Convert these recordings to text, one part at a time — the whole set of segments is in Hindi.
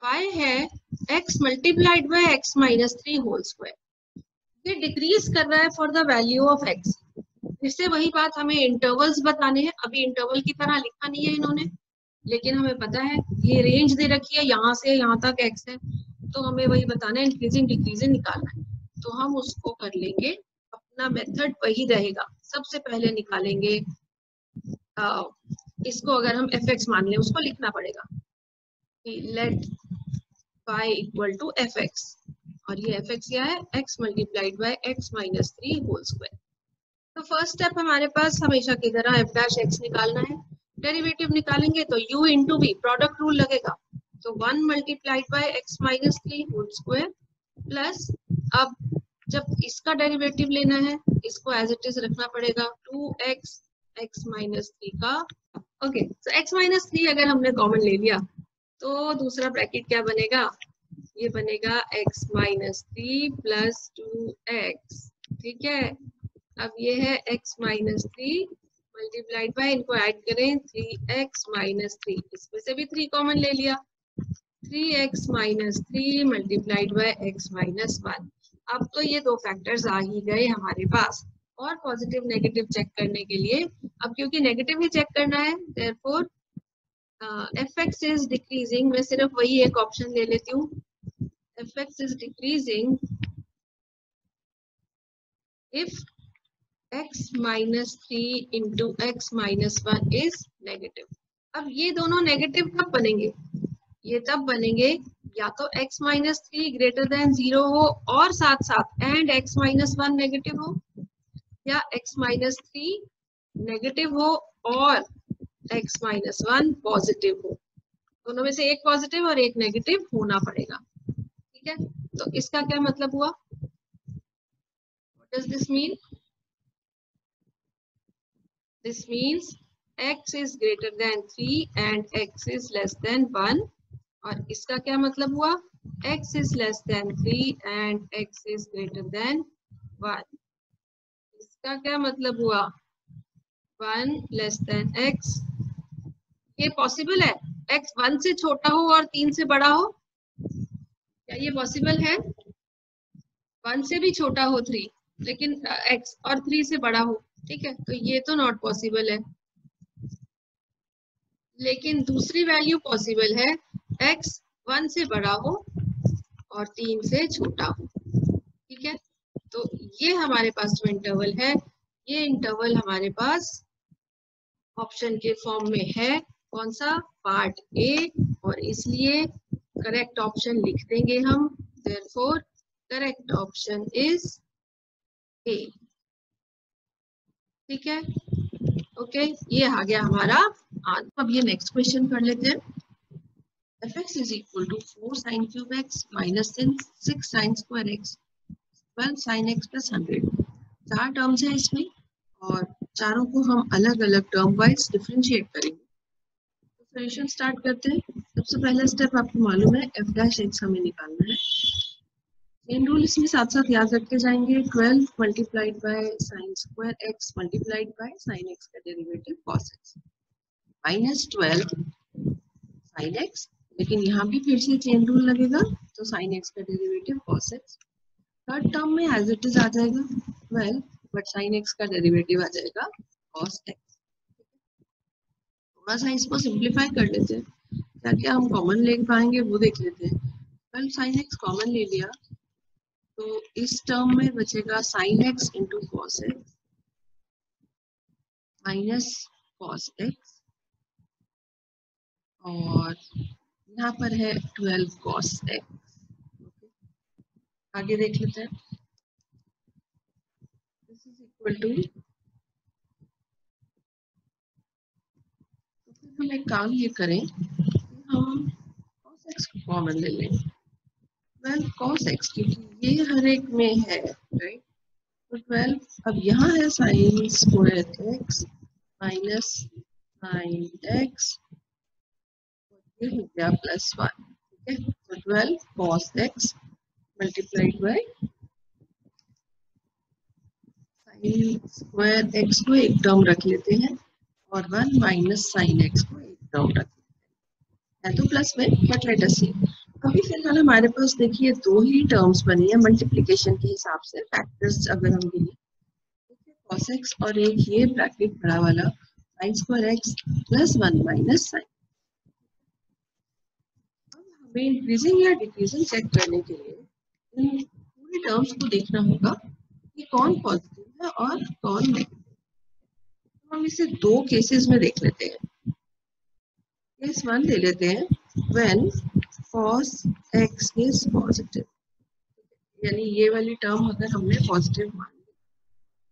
y है x multiplied by x minus 3 whole square. ये डिक्रीज कर रहा है for the value of x। फिर से वही बात, हमें इंटरवल्स बताने हैं। अभी इंटरवल की तरह लिखा नहीं है इन्होंने, लेकिन हमें पता है ये रेंज दे रखी है, यहाँ से यहाँ तक x है, तो हमें वही बताना है, इंक्रीजिंग डिक्रीजिंग निकालना है। तो हम उसको कर लेंगे, अपना मेथड वही रहेगा। सबसे पहले निकालेंगे इसको, अगर हम fx मान लें, उसको लिखना पड़ेगा let y equal to fx, और ये fx क्या है, x multiplied by x minus 3 whole square. तो फर्स्ट स्टेप हमारे पास हमेशा की तरह f डैश x निकालना है। डेरिवेटिव निकालेंगे तो u into v, product rule लगेगा, तो 1 multiplied by x minus 3 whole square plus, अब जब इसका डेरिवेटिव लेना है इसको एज इट इज रखना पड़ेगा 2x x माइनस 3 का। ओके, तो x माइनस 3 अगर हमने कॉमन ले लिया तो दूसरा ब्रैकेट क्या बनेगा, ये बनेगा x माइनस 3 प्लस 2x। ठीक है, अब ये है x माइनस 3 मल्टीप्लाइड बाय, इनको ऐड करें 3x माइनस 3, इसमें से भी 3 कॉमन ले लिया, 3x minus 3 multiplied by x minus 1। अब तो ये दो फैक्टर्स आ ही गए हमारे पास। और पॉजिटिव नेगेटिव चेक करने के लिए, अब क्योंकि नेगेटिव ही चेक करना है, देयरफॉर fx इज डिक्रीजिंग, मैं सिर्फ वही एक ऑप्शन ले लेती हूँ, fx is decreasing if x minus 3 into x minus 1 is negative. अब ये दोनों नेगेटिव कब बनेंगे, ये तब बनेंगे या तो x माइनस 3 ग्रेटर देन 0 हो और साथ साथ एंड x माइनस 1 नेगेटिव हो, या x माइनस 3 नेगेटिव हो और x माइनस 1 पॉजिटिव हो। दोनों में से एक पॉजिटिव और एक नेगेटिव होना पड़ेगा। ठीक है, तो इसका क्या मतलब हुआ, what does this mean, this means x is greater than 3 and x is less than 1, और इसका क्या मतलब हुआ, x is less than 3 and x is greater than 1। इसका क्या मतलब हुआ, 1 less than x। ये पॉसिबल है x 1 से छोटा हो और 3 से बड़ा हो, क्या ये पॉसिबल है, 1 से भी छोटा हो 3 लेकिन x और 3 से बड़ा हो, ठीक है, तो ये तो नॉट पॉसिबल है। लेकिन दूसरी वैल्यू पॉसिबल है, x 1 से बड़ा हो और 3 से छोटा हो। ठीक है, तो ये हमारे पास जो इंटरवल है, ये इंटरवल हमारे पास ऑप्शन के फॉर्म में है, कौन सा, पार्ट ए, और इसलिए करेक्ट ऑप्शन लिख देंगे हम, therefore correct option is a. ठीक है, ओके, ये आ गया हमारा आंसर। अब ये नेक्स्ट क्वेश्चन कर लेते हैं। fx is equal to 4 sin cube x minus 6 sin square x 12 sin x plus 100। 4 terms है इसमें और चारों को हम अलग अलग टर्म वाइज डिफरेंशिएट करेंगे। तो सॉल्यूशन स्टार्ट करते हैं। सबसे पहला स्टेप आपको मालूम है, f डैश x हमें निकालना है। चेन रूल इसमें साथ साथ याद रखते जाएंगे। 12 multiplied by sine square x multiplied by sine x का derivative cos x minus 12 sine x, लेकिन यहाँ भी फिर से चेन रूल लगेगा, तो साइन x का derivative cos x। Third term में एज इट इज आ जाएगा 12, बट साइन x का डेरिवेटिव आ जाएगा cos x। थोड़ा सा इसको सिंप्लीफाई कर लेते हैं, क्या क्या हम कॉमन ले पाएंगे वो देख लेते हैं। 12 साइन x कॉमन ले लिया तो इस टर्म में बचेगा sine x into cos x minus cos x, और यहाँ पर है 12 cos x। आगे देख लेते हैं, दिस इज इक्वल टू, हम एक काम ये करें, हम cos x को कॉमन ले लें। वेल cos x क्योंकि ये हर एक में है, राइट, तो 12, अब यहाँ है sine square x minus sine x, ये हो गया प्लस 1। ठीक है, तो 12 cos x multiplied by sine square x को एक टर्म रख लेते हैं और 1 माइनस साइन x को एक टर्म रख लेते हैं, है तो प्लस में, बट लेट अस सी। अभी फिलहाल हमारे पास देखिए दो ही टर्म्स बनी है मल्टीप्लिकेशन के हिसाब से, फैक्टर्स अगर हम गिने cos x और एक ये ब्रैकेट बड़ा वाला sin square x plus 1 minus sine. अब हमें इंक्रीजिंग या डिक्रीजिंग चेक करने के लिए इन पूरे टर्म्स को देखना होगा कि कौन पॉजिटिव है और कौन नेगेटिव। तो हम इसे दो केसेस में देख लेते हैं। केस 1 ले लेते हैं, when cos x is positive, यानी ये वाली टर्म अगर हमने पॉजिटिव मान ली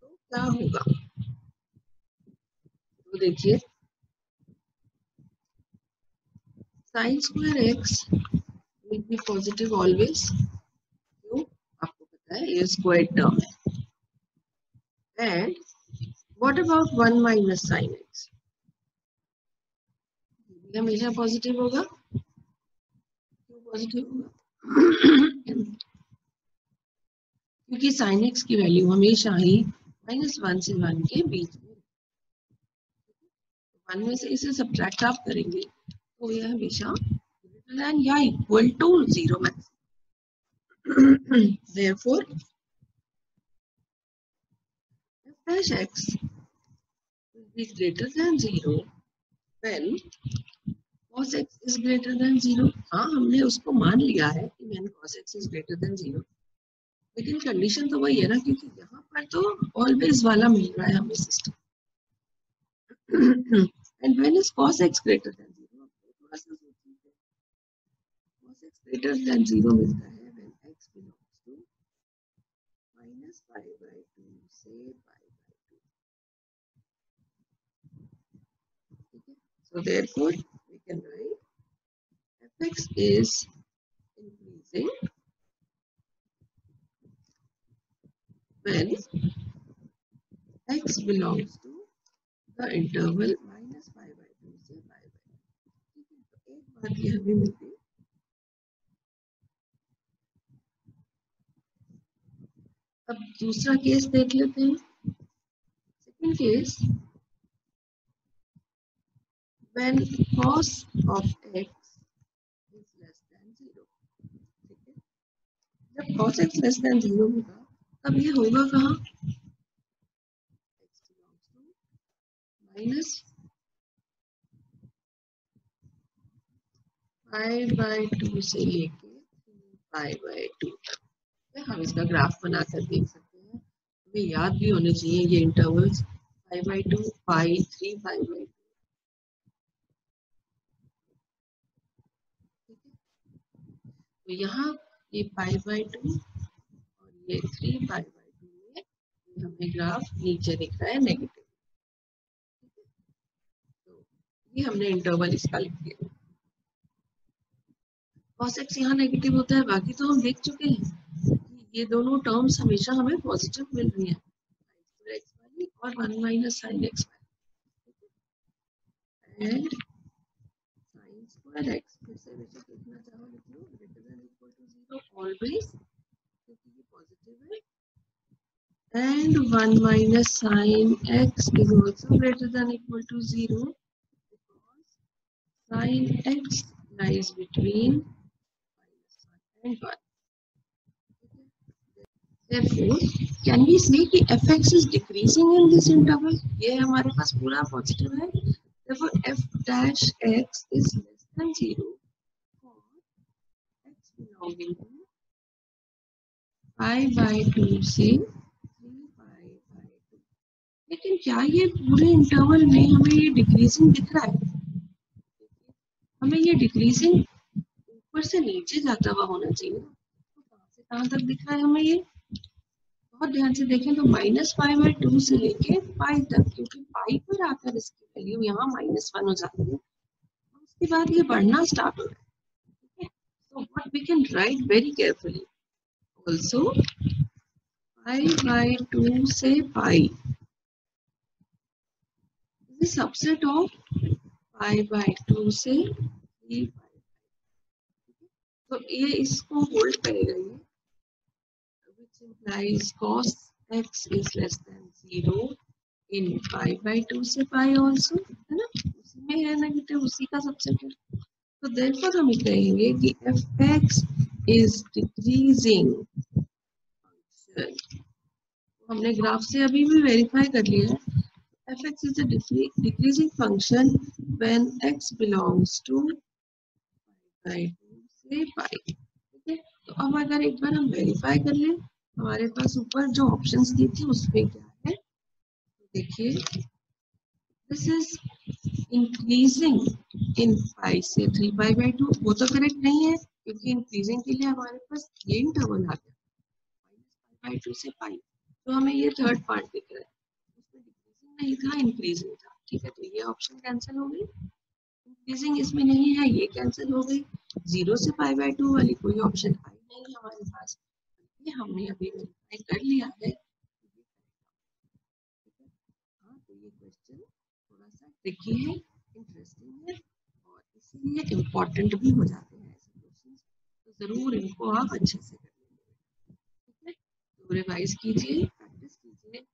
तो क्या होगा। तो देखिए sin square x will be positive always, क्यों आपको पता है ये स्क्वायर टर्म है। And what about 1 minus sin x, ये हमेशा पॉजिटिव होगा। क्यों पॉजिटिव होगा? क्योंकि sin x की वैल्यू हमेशा ही -1 से 1 के बीच में, 1 में से इसे सब्ट्रैक्ट आप करेंगे तो यह हमेशा ग्रेटर देन या equal to 0 max. Therefore f dash x will be greater than 0 when cos x is greater than 0। हाँ हमने उसको मान लिया है कि when cos x is greater than 0, लेकिन कंडीशन तो वही है ना, क्योंकि यहाँ पर तो ऑलवेज वाला मिल रहा है हमें system. And when is cos x greater than 0, थोड़ा सा सोचिए, cos x greater than 0 मिलता है when x belongs to -π/2 से π/2। ठीक है, so therefore we can write fx is increasing when x belongs to the interval -π/2 से π/2। ठीक है, तो एक बात ये हमें मिल गई। अब दूसरा केस देख लेते हैं। Second case, when cos of x is less than 0। ठीक है, जब cos x less than 0 होगा तब ये होगा कहाँ, x belongs to -π/2 से लेके 3π/2 तक। हम इसका ग्राफ बनाकर देख सकते हैं, हमें याद भी होने चाहिए ये इंटरवल्स π/2, पाई, 3π/2। तो यहाँ ये π/2 और ये 3π/2 में हमें ग्राफ नीचे दिख रहा है नेगेटिव। तो ये हमने इंटरवल इसका लिख दिया। cos x यहाँ नेगेटिव होता है, बाकी तो हम देख चुके हैं कि ये दोनों टर्म्स हमेशा हमें पॉजिटिव मिल रही हैं, और 1 minus sin x and sin square x, फिर से वैसे लिखना चाहो लिख लो, greater than equal to 0 always, क्योंकि ये पॉजिटिव है। And 1 minus sin x is also greater than equal to 0 because sin x lies between and 1। Therefore, can we say कि fx is decreasing in this interval? ये हमारे पास पूरा पॉजिटिव है। Therefore, f dash x is less than 0 for x belonging to π/2 से 3π/2। लेकिन क्या ये पूरे इंटरवल में हमें ये डिक्रीजिंग दिख रहा है? हमें ये डिक्रीजिंग ऊपर से नीचे जाता हुआ होना चाहिए। तो कहाँ से कहाँ तक दिख रहा है हमें ये? बहुत ध्यान से देखें तो -π/2 से लेके पाई तक, क्योंकि पाई पर आकर इसकी वैल्यू यहाँ -1 हो जाती है, उसके बाद ये बढ़ना स्टार्ट हो रहा है। So what we can write very carefully also, π/2 से pi is a subset of π/2 से 3π। तो ये इसको होल्ड करेगा ये, which implies cos x is less than 0 in π/2 से pi also, है ना, उसी में है नेगेटिव, उसी का सबसेट है। तो देयरफॉर हम कहेंगे कि fx इज डिक्रीजिंग फंक्शन। हमने ग्राफ से अभी भी वेरीफाई कर लिया है। fx is a decreasing function when x belongs to by 2 से pi। ठीक है, तो अब अगर एक बार हम वेरीफाई कर लें, हमारे पास ऊपर जो ऑप्शंस दी थी उसमें क्या है, तो देखिए दिस इज इंक्रीजिंग इन पाई से 3 पाई बाई 2, वो तो करेक्ट नहीं है क्योंकि इंक्रीजिंग के लिए हमारे पास ये इंटरवल आ गया बाई 2 से पाई, तो हमें ये थर्ड पार्ट दिख रहा है, उसमें डिक्रीजिंग नहीं था इंक्रीजिंग था। ठीक है, तो ये ऑप्शन कैंसिल हो गई, इंक्रीजिंग इसमें नहीं है, ये कैंसिल हो गई। 0 से पाई बाई 2 वाली कोई ऑप्शन आई नहीं हमारे पास, ये हमने अभी वेरीफाई कर लिया है। हाँ, तो ये क्वेश्चन थोड़ा सा ट्रिकी है, इंटरेस्टिंग है और इसीलिए इम्पोर्टेंट भी हो जाते हैं ऐसे क्वेश्चन, तो जरूर इनको आप अच्छे से कर लेंगे। ठीक है, तो रिवाइज कीजिए, प्रैक्टिस कीजिए।